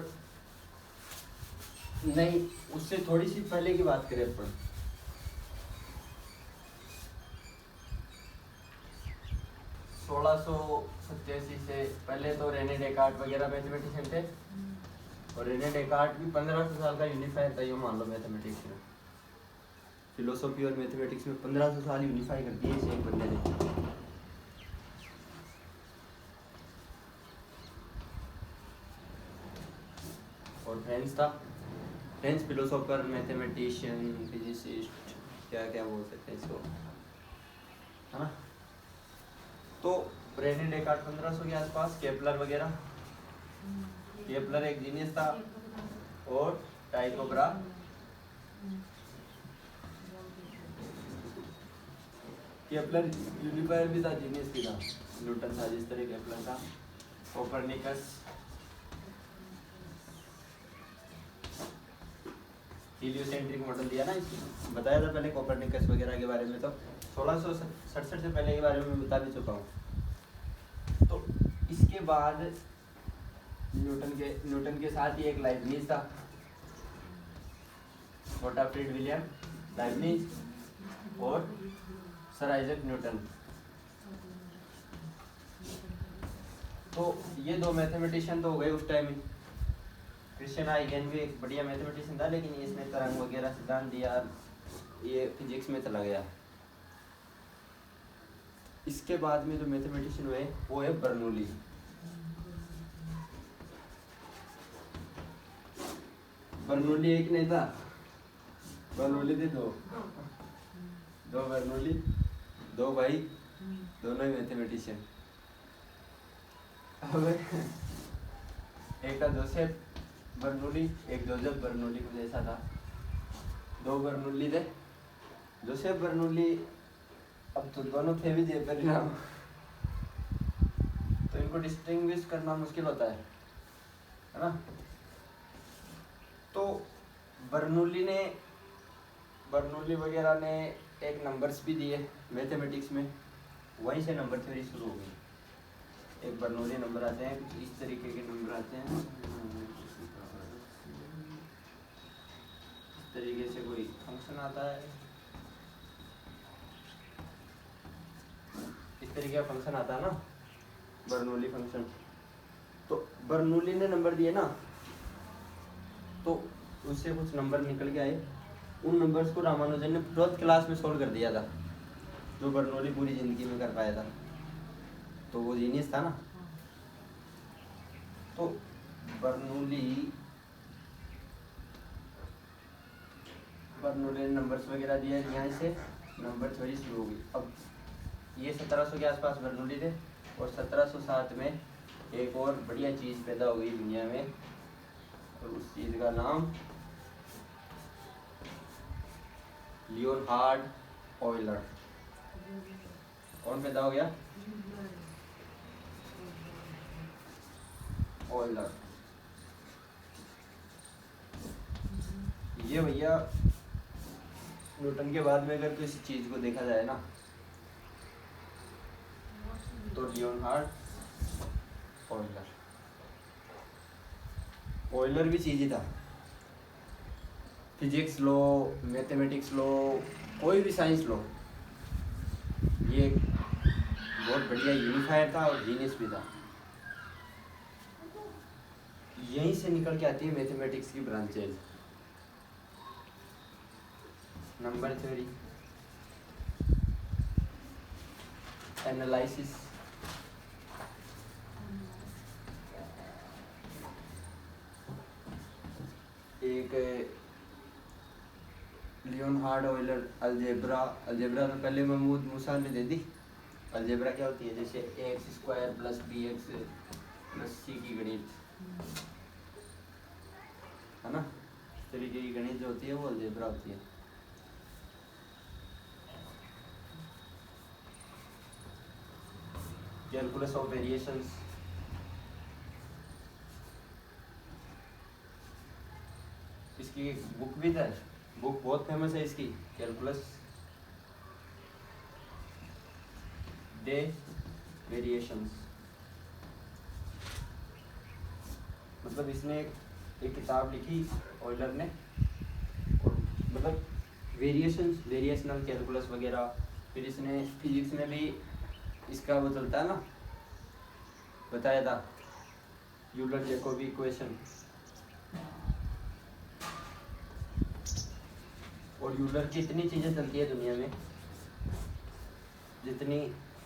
नहीं, उससे थोड़ी सी पहले की बात करें अपन, 1687 से पहले तो रेने डेकार्ट वगैरह मैथमेटिशियन थे, और रेने डेकार्ट भी 1500 साल का यूनिफायर था, ये मान लो मैथमेटिक्स में, फिलोसॉफी और मैथमेटिक्स में 1500 साल यूनिफाई कर दिए इस एक बंदे ने। और फ्रेंच था, फ्रेंच फिलोसोफर, मैथमेटिशियन, फिजिसिस्ट, क्या क्या बोल सकते हैं इसको, है ना। तो रेने डेकार्ट 1500 के आसपास, केपलर वगैरह, केपलर एक जीनियस था, और टाइको ब्रा केपलर यूनिफायर भी था, जीनियस भी था, न्यूटन था जिस तरह केपलर था। कोपरनिकस हीलियोसेंट्रिक मॉडल दिया ना, इसमें बताया था पहले कोपरनिकस वगैरह के बारे में, तो 1667 से पहले के बारे में बता भी चुका हूँ। तो इसके बाद न्यूटन के साथ ही एक लाइबनिज था, गोटफ्रीड विलियम लाइबनिज, और सर आइजैक न्यूटन। तो ये दो मैथमेटिशियन तो हो गए उस टाइम ही। क्रिश्चियन हाइगेन भी एक बढ़िया मैथमेटिशियन था, लेकिन इसने तरंग वगैरह सिद्धांत दिया, ये फिजिक्स में चला गया। इसके बाद में जो मैथमेटिशियन हुए वो है बर्नौली। बर्नौली एक नहीं था, बर्नौली थे दो बर्नौली, दो भाई, दोनों ही मैथमेटिशियन। अब एक था जोसेफ बर्नौली, एक जोसेफ बर्नौली को जैसा था, दो बर्नौली थे। जोसेफ बर्नौली, अब तो दोनों थे भी परिणाम, तो इनको डिस्टिंग्विश करना मुश्किल होता है ना। तो बर्नौली वगैरह ने एक नंबर्स भी दिए मैथमेटिक्स में, वहीं से नंबर थ्योरी शुरू हो गई। एक बर्नौली नंबर आते हैं, कुछ इस तरीके के नंबर आते हैं, इस तरीके से कोई फंक्शन आता है, इस तरीके का फंक्शन आता है ना, बर्नौली फंक्शन। तो बर्नौली ने नंबर दिए ना, तो उससे कुछ नंबर निकल के आए, उन नंबर्स को रामानुजन ने 12th क्लास में सोल्व कर दिया था, जो बर्नौली पूरी जिंदगी में कर पाया था, तो वो जीनियस था ना। तो बर्नौली ने नंबर्स वगैरह दिया, यहाँ से नंबर थ्योरी शुरू हो गई। अब ये 1700 के आसपास बर्नौली थे, और 1707 में एक और बढ़िया चीज़ पैदा हो गई दुनिया में, और उस चीज़ का नाम लियोनहार्ड ऑयलर। कौन पैदा हो गया? ऑयलर। ये भैया न्यूटन के बाद में अगर किसी चीज को देखा जाए ना, तो लियोनहार्ड ऑयलर। ऑयलर भी चीज ही था, फिजिक्स लो, मैथमेटिक्स लो, कोई भी साइंस लो, ये बहुत बढ़िया यूनिफायर था और जीनियस भी था। यहीं से निकल के आती है मैथमेटिक्स की ब्रांचेज, नंबर थ्योरी, एनालिसिस, एक लियोनहार्ड ऑयलर अलजेब्रा। अलजेब्रा तो पहले महमूद मूसा ने दे दी। अलजेब्रा क्या होती है? जैसे ax² + bx + c की गणित, है ना, इस तरीके की गणित जो होती है वो अलजेब्रा होती है। कैलकुलस ऑफ वेरिएशंस, इसकी एक बुक भी था, बुक बहुत फेमस है इसकी, कैलकुलस डे वेरिएशंस, मतलब इसने एक किताब लिखी ऑयलर ने, और मतलब वेरिएशनल कैलकुलस वगैरह, फिर इसने फिजिक्स में भी इसका वो चलता है ना, बताया था यूलर जैकोबी इक्वेशन। और यूलर की इतनी चीज़ें चलती है दुनिया में जितनी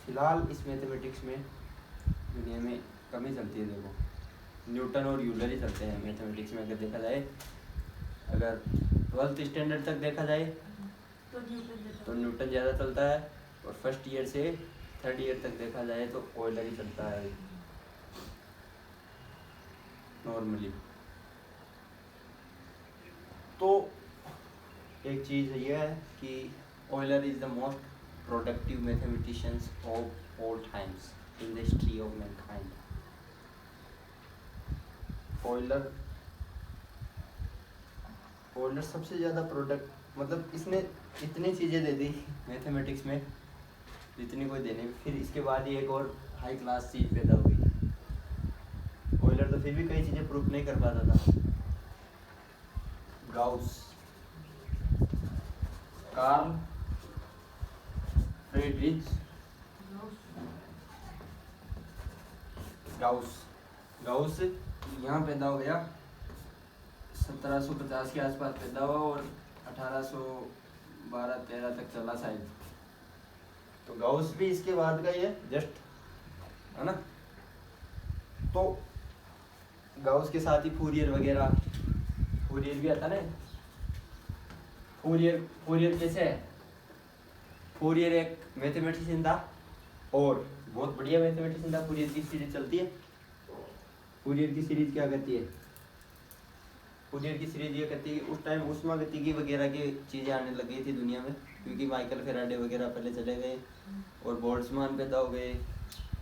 फिलहाल इस मैथमेटिक्स में दुनिया में कम ही चलती है। देखो न्यूटन और यूलर ही चलते हैं मैथमेटिक्स में, अगर देखा जाए, अगर 12th स्टैंडर्ड तक देखा जाए तो न्यूटन ज़्यादा चलता है, और फर्स्ट ईयर से 3rd ईयर तक देखा जाए तो ऑयलर ही चलता है नॉर्मली। तो एक चीज़ ये है कि Euler is the most productive mathematicians of all times in the history of Mankind. Euler सबसे ज़्यादा प्रोडक्ट, मतलब इसने इतनी चीज़ें दे दी मैथमेटिक्स में जितनी कोई देने, फिर इसके बाद ही एक और हाई क्लास चीज़ पैदा हुई। ऑयलर तो फिर भी कई चीज़ें प्रूफ नहीं कर पाता था। गाउस, कार्ल फ्रेडरिच गाउस यहाँ पैदा हो गया, 1750 के आसपास पैदा हुआ और 1812-13 तक चला शायद। तो गाउस भी इसके बाद का ही है जस्ट, है ना। तो गाउस के साथ ही फूरियर वगैरह, फूरियर भी आता ना। फूरियर कैसे है? फूरियर एक मैथमेटिशियन था और बहुत बढ़िया मैथमेटिशियन था। फूरियर की सीरीज चलती है। फूरियर की सीरीज क्या करती है? फूरियर की सीरीज ये कहती है कि उस टाइम उष्मागतिकी वगैरह की चीज़ें आने लग गई थी दुनिया में, क्योंकि माइकल फेराडे वगैरह पहले चले गए और बोल्ट्जमान पैदा हो गए,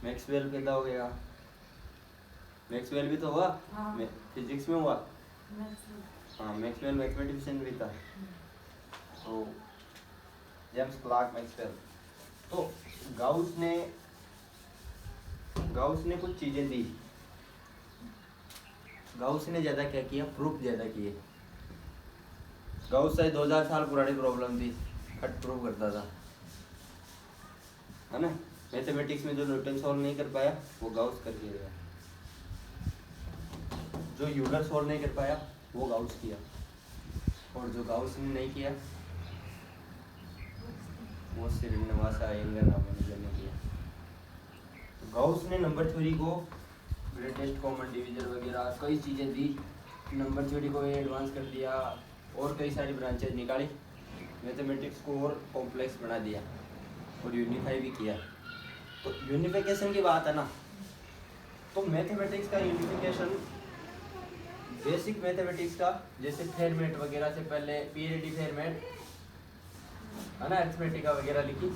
मैक्सवेल पैदा हो गया। मैक्सवेल भी तो हुआ, फिजिक्स में हुआ। हाँ, मैक्सवेल मैथमेटिशियन भी था, तो जेम्स क्लार्क मैक्सवेल। तो गाउस ने कुछ चीज़ें दी। गाउस ने ज़्यादा क्या किया? प्रूफ ज़्यादा किए। गाउस शायद 2000 साल पुरानी प्रॉब्लम थी, खट प्रूव करता था, है ना। मैथमेटिक्स में जो न्यूटन सॉल्व नहीं कर पाया वो गाउस कर दिया, जो यूलर सॉल्व नहीं कर पाया वो गाउस किया, और जो गाउस ने नहीं किया वो श्रीनिवासा अयंगार रामानुजन ने किया। तो गाउस ने नंबर थ्योरी को, ग्रेटेस्ट कॉमन डिवीजन वगैरह कई चीज़ें दी, नंबर थ्योरी को एडवांस कर दिया और कई सारी ब्रांचेज निकाली, मैथमेटिक्स को और कॉम्प्लेक्स बना दिया और यूनिफाई भी किया। तो यूनिफिकेशन की बात है ना, तो मैथमेटिक्स का यूनिफिकेशन, बेसिक मैथमेटिक्स का, जैसे फेरमेट वगैरह से पहले पीएडी फेरमेट, है ना, अरिथमेटिका वगैरह लिखी,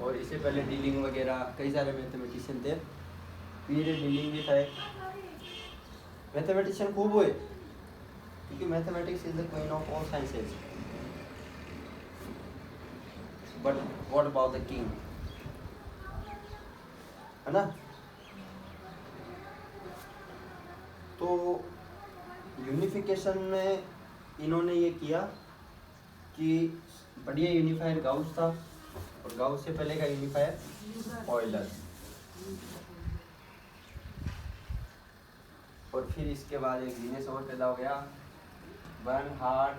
और इससे पहले डीलिंग वगैरह कई सारे मैथमेटिशियन थे। पीरियड डीलिंग भी था। मैथमेटिशियन खूब हुए, क्योंकि mathematics is the queen of all sciences. But what about the king, है ना। तो यूनिफिकेशन में इन्होंने ये किया कि बढ़िया यूनिफायर गाउस था, और गाउस से पहले का यूनिफायर ऑयलर, और फिर इसके बाद एक जीनियस और पैदा हो गया, बर्नहार्ड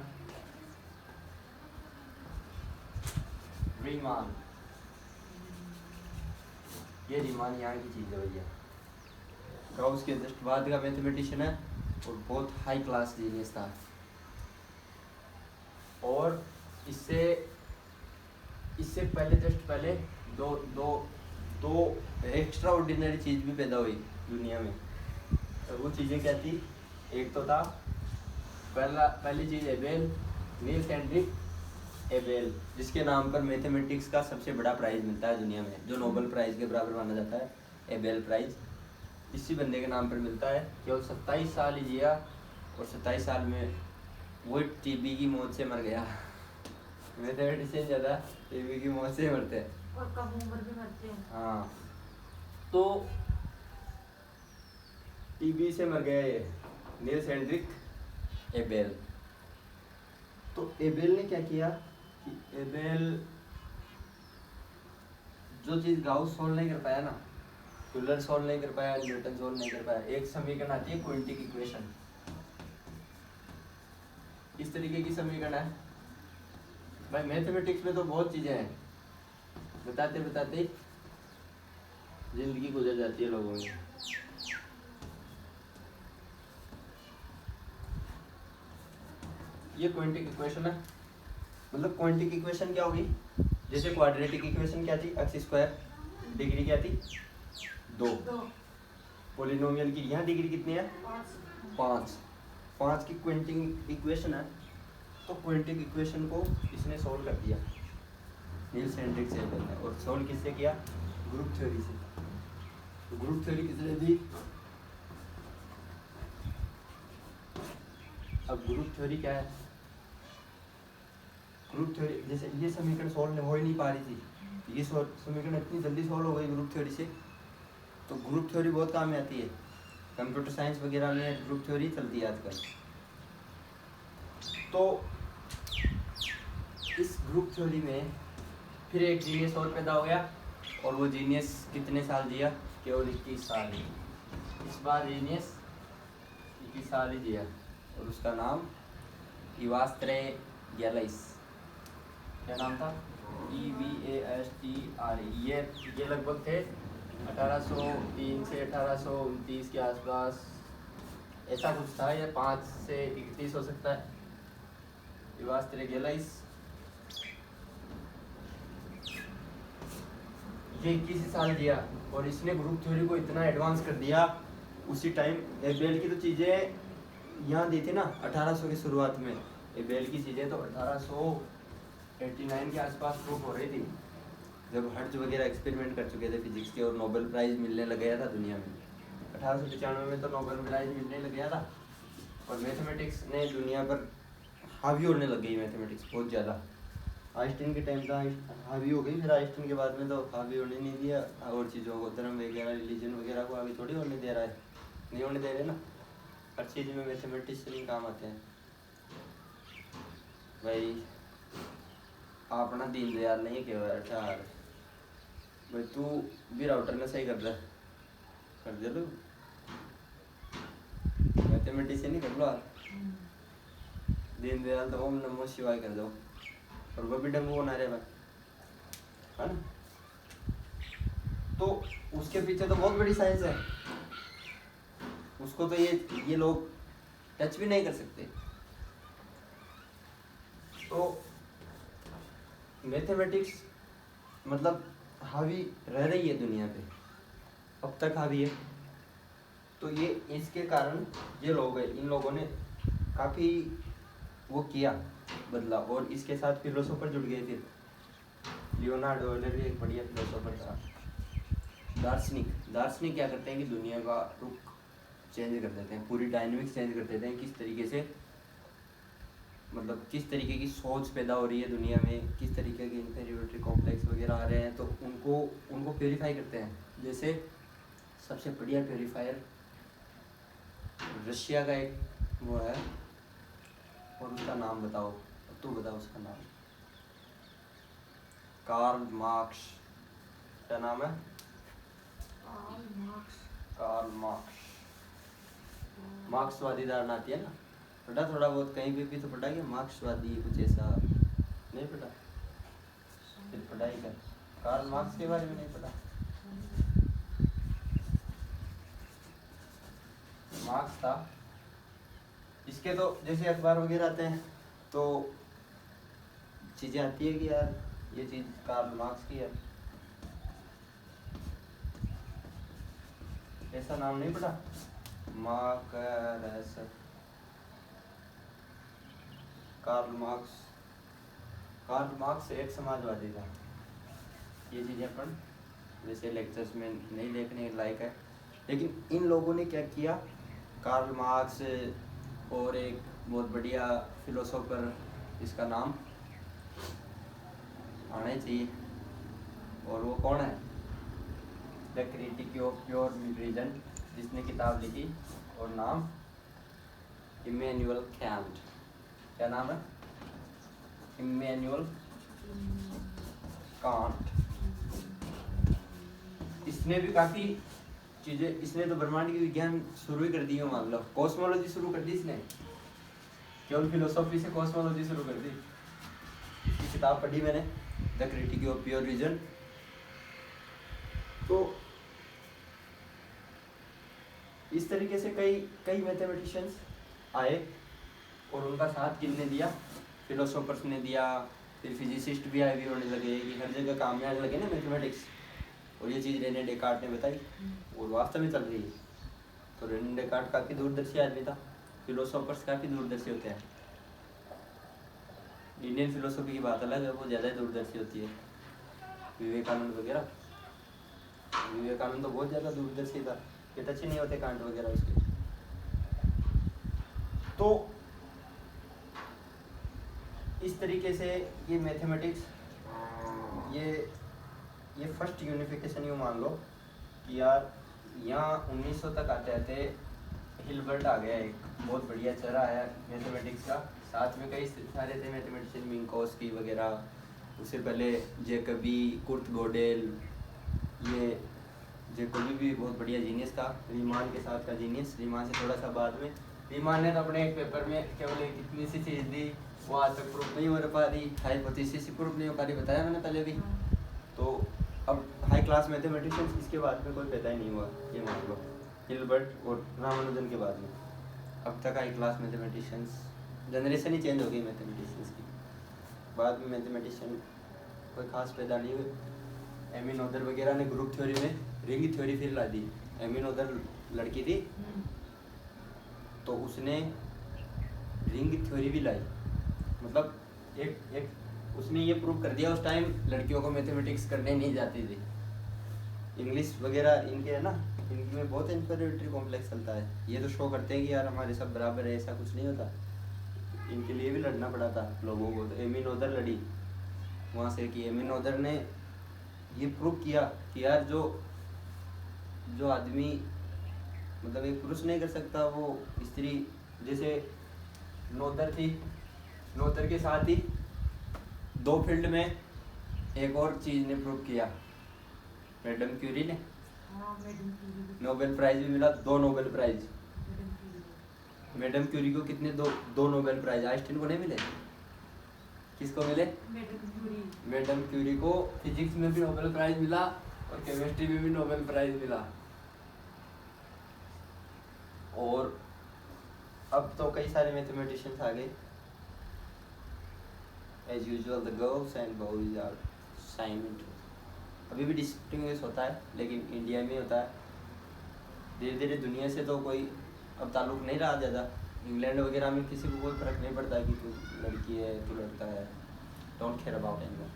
रीमान। ये रीमान यहाँ की चीज़ है भैया, गाउस के जस्ट बाद का मैथमेटिशियन है और बहुत हाई क्लास जीनियस था। और इससे पहले जस्ट पहले दो एक्स्ट्रा ऑर्डिनरी चीज़ भी पैदा हुई दुनिया में। तो वो चीज़ें क्या थी? एक तो था पहली चीज़ एबेल, नील्स हेनरी एबेल, जिसके नाम पर मैथमेटिक्स का सबसे बड़ा प्राइज़ मिलता है दुनिया में, जो नोबेल प्राइज़ के बराबर माना जाता है, एबेल प्राइज़। इसी बंदे के नाम पर मिलता है। केवल 27 साल ही जिया और 27 साल में वो टीबी की मौत से मर गया। मैथमेटिशियन ज़्यादा टीबी की मौत से मरते हैं और कम उम्र में मरते हैं। हाँ, तो टीबी से मर गया ये, नील्स हेनरिक एबेल। तो एबेल ने क्या किया कि एबेल जो चीज गाउस सोल्व नहीं कर पाया ना, यूलर सोल्व नहीं कर पाया, न्यूटन सोल्व नहीं कर पाया, एक समीकरण आती है क्वांटिक इक्वेशन। इस तरीके की समीकरण है भाई। मैथमेटिक्स में तो बहुत चीजें हैं, बताते बताते जिंदगी गुजर जाती है लोगों की। ये क्वांटिक इक्वेशन है। मतलब क्वांटिक इक्वेशन क्या होगी, जैसे क्वाड्रेटिक इक्वेशन क्या थी, एक्स स्क्वायर, डिग्री क्या थी 2। पॉलिनोमियल की यहाँ डिग्री कितनी है 5। 5 की क्वांटिक इक्वेशन है। तो क्वांटिक इक्वेशन को इसने सॉल्व कर दिया नील्स हेनरिक एबेल ने। और सॉल्व किससे किया, ग्रुप थ्योरी से। तो ग्रुप थ्योरी किसने दी, अब ग्रुप थ्योरी क्या है, ग्रुप थ्योरी जैसे ये समीकरण सॉल्व हो ही नहीं पा रही थी, ये समीकरण इतनी जल्दी सॉल्व हो गई ग्रुप थ्योरी से। तो ग्रुप थ्योरी बहुत काम में आती है, कंप्यूटर साइंस वगैरह में ग्रुप थ्योरी चलती है आजकल। तो इस ग्रुप थ्योरी में फिर एक जीनियस और पैदा हो गया, और वो जीनियस कितने साल जिया, केवल 21 साल ही। इस बार जीनियस 21 साल ही जिया, और उसका नाम इवास्त्रे गैलाइस। क्या नाम था, EVASTRE। ये लगभग थे 1803 से 1829 के आसपास, ऐसा कुछ था, या 5 से 31 हो सकता है। इवास्त्रे गैलाइस ये 21 साल जिया, और इसने ग्रुप थ्योरी को इतना एडवांस कर दिया उसी टाइम। एबेल की तो चीज़ें यहाँ दी थी ना 1800 की शुरुआत में, एबेल की चीज़ें तो 1889 के आसपास प्रूव हो रही थी, जब हर्ट्ज वगैरह एक्सपेरिमेंट कर चुके थे फिजिक्स के, और नोबेल प्राइज़ मिलने लग गया था दुनिया में। 1895 में तो नोबेल प्राइज़ मिलने लग गया था, और मैथमेटिक्स ने दुनिया पर हावी होने लग गई, मैथमेटिक्स बहुत ज़्यादा। आइंस्टीन के टाइम था हावी हो गई, फिर आइंस्टीन के बाद में तो हावी होने नहीं दिया, और चीज़ों को, धर्म वगैरह रिलीजन वगैरह को हावी थोड़ी होने दे रहा है, नहीं होने दे रहे ना। हर चीज़ में मैथमेटिशियन काम आते हैं भाई। अपना दीनदयाल नहीं कहवा ठार भाई, तू भी राउटर ने सही कर दे लो, मैथमेटिशियन ही कर लो यार। दीनदयाल तो ओम नमो शिवाय कर दो, और वो भी डंगू बना रहे भाई, है ना। तो उसके पीछे तो बहुत बड़ी साइंस है, उसको तो ये लोग टच भी नहीं कर सकते। तो मैथमेटिक्स मतलब हावी रह रही है दुनिया पे, अब तक हावी है। तो ये इसके कारण ये लोग हैं, इन लोगों ने काफ़ी वो किया बदला, और इसके साथ फिलोसोफर जुड़ गए थे। लियोनार्डो भी एक बढ़िया फिलोसोफर था। दार्शनिक क्या करते हैं कि दुनिया का रुख चेंज कर देते हैं, पूरी डायनेमिक्स चेंज कर देते हैं, किस तरीके से, मतलब किस तरीके की सोच पैदा हो रही है दुनिया में, किस तरीके के इंफीरियरिटी कॉम्प्लेक्स वगैरह आ रहे हैं, तो उनको प्योरीफाई करते हैं। जैसे सबसे बढ़िया प्योरीफायर रशिया का एक वो है, और उसका नाम बताओ, तू बताओ उसका नाम। Karl Marx. क्या नाम है, कार्ल मार्क्स। मार्क्सवादी धारणा आती है ना, पढ़ा थोड़ा बहुत, कहीं भी तो पढ़ा गया मार्क्सवादी कुछ ऐसा, नहीं पढ़ा, फिर पढ़ाई कर, कार्ल मार्क्स के बारे में नहीं पढ़ा। मार्क्स था, इसके तो जैसे अखबार वगैरह आते हैं तो चीज़ें आती है कि यार ये चीज़ कार्ल मार्क्स की है, ऐसा नाम नहीं पढ़ा, मार्क्स, कार्ल मार्क्स एक समाजवादी था। ये चीज़ें अपन वैसे लेक्चर्स में नहीं देखने लायक है, लेकिन इन लोगों ने क्या किया, कार्ल मार्क्स और एक बहुत बढ़िया फिलोसोफर, इसका नाम आना ही चाहिए, और वो कौन है, the Critique of Pure Reason, जिसने किताब लिखी, और नाम इमैनुअल कैंट, क्या नाम है? Immanuel Kant. इसने भी काफी चीजें, इसने तो ब्रह्मांड की विज्ञान शुरू ही कर दी है, मान लो कॉस्मोलॉजी शुरू कर दी इसने, केवल फिलोसॉफी से कॉस्मोलॉजी शुरू कर दी। इसकी किताब पढ़ी मैंने, the Critique of Pure Reason. तो इस तरीके से कई कई मैथमेटिशियंस आए और उनका साथ किसने दिया? फिलोसोफर्स ने दिया। फिर फिजिसिस्ट भी आए, भी होने लगे कि हर जगह काम में आने लगे ना मैथमेटिक्स। और ये चीज़ रेने डेकार्ट ने बताई और वास्तव में चल रही है। तो रेने डेकार्ट काफ़ी दूरदर्शी आदमी था। फिलोसोफर्स काफ़ी दूरदर्शी होते हैं। इंडियन फिलोसॉफी की बात अलग है, वो ज़्यादा दूरदर्शी होती है। विवेकानंद वगैरह, विवेकानंद तो बहुत ज़्यादा दूरदर्शी था, ये टच ही नहीं होते कांट वगैरह उसके। तो इस तरीके से ये मैथमेटिक्स, ये फर्स्ट यूनिफिकेशन यूँ मान लो कि यार यहाँ 1900 तक आते आते हिल्बर्ट आ गया, एक बहुत बढ़िया चेहरा है मैथमेटिक्स का। साथ में कई सारे थे मैथमेटिशियन, मिन्कोस्की वगैरह, उससे पहले जेकबी, कुर्ट गोडेल। ये जेकबी भी बहुत बढ़िया जीनियस था, रीमान के साथ का जीनियस, रीमान से थोड़ा सा बाद में। रीमान ने तो अपने एक पेपर में केवल एक इतनी सी चीज़ दी, वो आज तक प्रूफ नहीं हो पा रही, हाइपोथेसिस प्रूफ नहीं हो पा रही, बताया मैंने पहले भी। तो अब हाई क्लास मैथमेटिशियंस इसके बाद में कोई पैदा ही नहीं हुआ, ये मान लो, हिल्बर्ट और रामानुजन के बाद में। अब तक हाई क्लास मैथमेटिशियंस, जनरेशन ही चेंज हो गई मैथमेटिशियंस की। बाद में मैथमेटिशियन कोई खास पैदा नहीं हुए। एमी नोदर वगैरह ने ग्रुप थ्योरी में रिंग थ्योरी फिर ला दी। एमी नोदर लड़की थी तो उसने रिंग थ्योरी भी लाई, मतलब एक उसने ये प्रूव कर दिया। उस टाइम लड़कियों को मैथमेटिक्स करने नहीं जाती थी, इंग्लिश वगैरह इनके है ना, इनके में बहुत इंफीरियरिटी कॉम्प्लेक्स चलता है। ये तो शो करते हैं कि यार हमारे सब बराबर है, ऐसा कुछ नहीं होता। इनके लिए भी लड़ना पड़ा था लोगों को। तो एमी नोदर लड़ी वहाँ से कि एमी नोदर ने ये प्रूव किया कि यार जो आदमी, मतलब एक पुरुष नहीं कर सकता, वो स्त्री, जैसे नोदर थी, नोदर के साथ ही दो फील्ड में एक और चीज़ ने प्रूव किया, मैडम क्यूरी ने। नोबेल प्राइज भी मिला, 2 नोबेल प्राइज। मैडम क्यूरी को कितने? दो नोबेल प्राइज। आइंस्टीन को नहीं मिले? किसको मिले? मैडम क्यूरी को फिजिक्स में भी नोबेल प्राइज मिला और केमिस्ट्री में भी नोबेल प्राइज मिला। और अब तो कई सारे मैथमेटिशियंस आ गए। As usual the girls and boys are same. अभी भी डिस्टिंग्विश होता है, लेकिन इंडिया में होता है। धीरे धीरे दुनिया से तो कोई अब ताल्लुक नहीं रहा ज़्यादा। इंग्लैंड वगैरह में किसी को कोई फर्क नहीं पड़ता कि तू लड़की है तू लड़का है, डोंट केयर अबाउट एनीवन।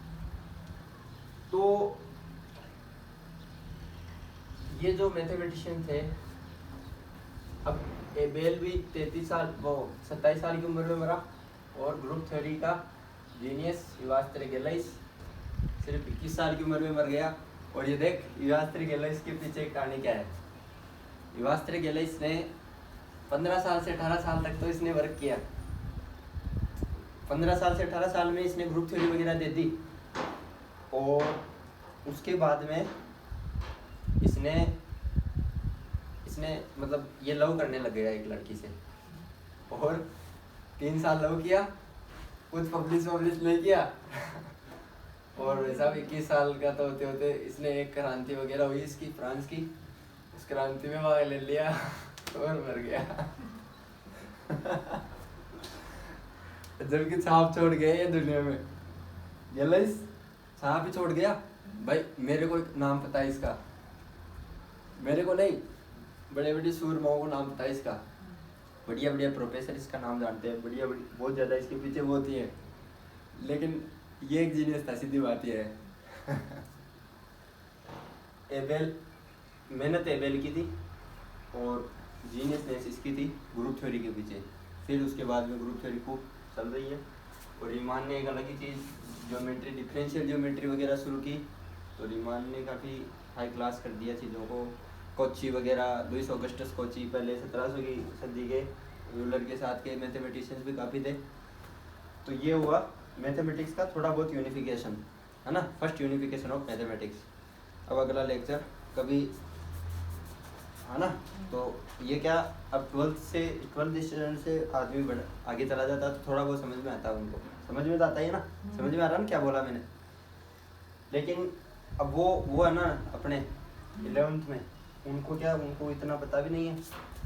तो ये जो मैथमेटिशियन थे, अब एबेल भी 27 साल की उम्र में मरा। और ग्रुप थ्योरी का जीनियस युवास त्रिगेलाइस सिर्फ 21 साल की उम्र में मर गया। और ये देख, युवास त्रिगेलाइस के पीछे कहानी क्या है। युवास त्रिगेलाइस ने 15 साल से 18 साल तक तो इसने वर्क किया। 15 साल से 18 साल में इसने ग्रुप थ्योरी वगैरह दे दी। और उसके बाद में इसने मतलब ये लव करने लग गया एक लड़की से। और 3 साल लव किया, कुछ पब्लिश नहीं किया। और वैसा 21 साल का तो होते होते इसने एक क्रांति वगैरह हुई इसकी, फ्रांस की, उस क्रांति में भाग ले लिया और मर गया। जबकि छाप छोड़ गए ये दुनिया में, रियलाइज छाप ही छोड़ गया। भाई मेरे को नाम पता है इसका, मेरे को नहीं, बड़े बड़े सूरमाओं को नाम पता है इसका, बढ़िया बढ़िया प्रोफेसर इसका नाम जानते हैं, बढ़िया बहुत ज़्यादा इसके पीछे वो होती है। लेकिन ये एक जीनियस था, सीधी बात ये है। एबेल, मेहनत एबेल की थी और जीनियसनेस इसकी थी ग्रुप थ्योरी के पीछे। फिर उसके बाद में ग्रुप थ्योरी खूब चल रही है। और रीमान ने एक अलग ही चीज़, ज्योमेट्री, डिफरेंशियल ज्योमेट्री वगैरह शुरू की। तो रीमान ने काफ़ी हाई क्लास कर दिया चीज़ों को। कोची वगैरह, लुइस ऑगस्टस कोची, पहले 1700 की सदी के यूलर के साथ के मैथमेटिशियंस भी काफ़ी थे। तो ये हुआ मैथमेटिक्स का थोड़ा बहुत यूनिफिकेशन, है ना, फर्स्ट यूनिफिकेशन ऑफ मैथमेटिक्स। अब अगला लेक्चर कभी, है ना। तो ये क्या, अब ट्वेल्थ स्टैंडर्ड से आदमी बढ़ आगे चला जाता है तो थोड़ा बहुत समझ में आता है, उनको समझ में तो आता ही है ना, समझ में आ रहा है ना क्या बोला मैंने। लेकिन अब वो है ना अपने 11th में, उनको क्या, उनको इतना पता भी नहीं है,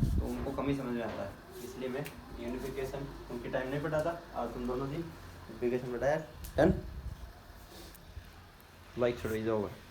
तो उनको कम ही समझ में आता है। इसलिए मैं यूनिफिकेशन उनके टाइम नहीं पढ़ाता, आज तुम दोनों दिन यूनिफिकेशन पढ़ाया। डन, लाइक छोड़ो, इज ओवर।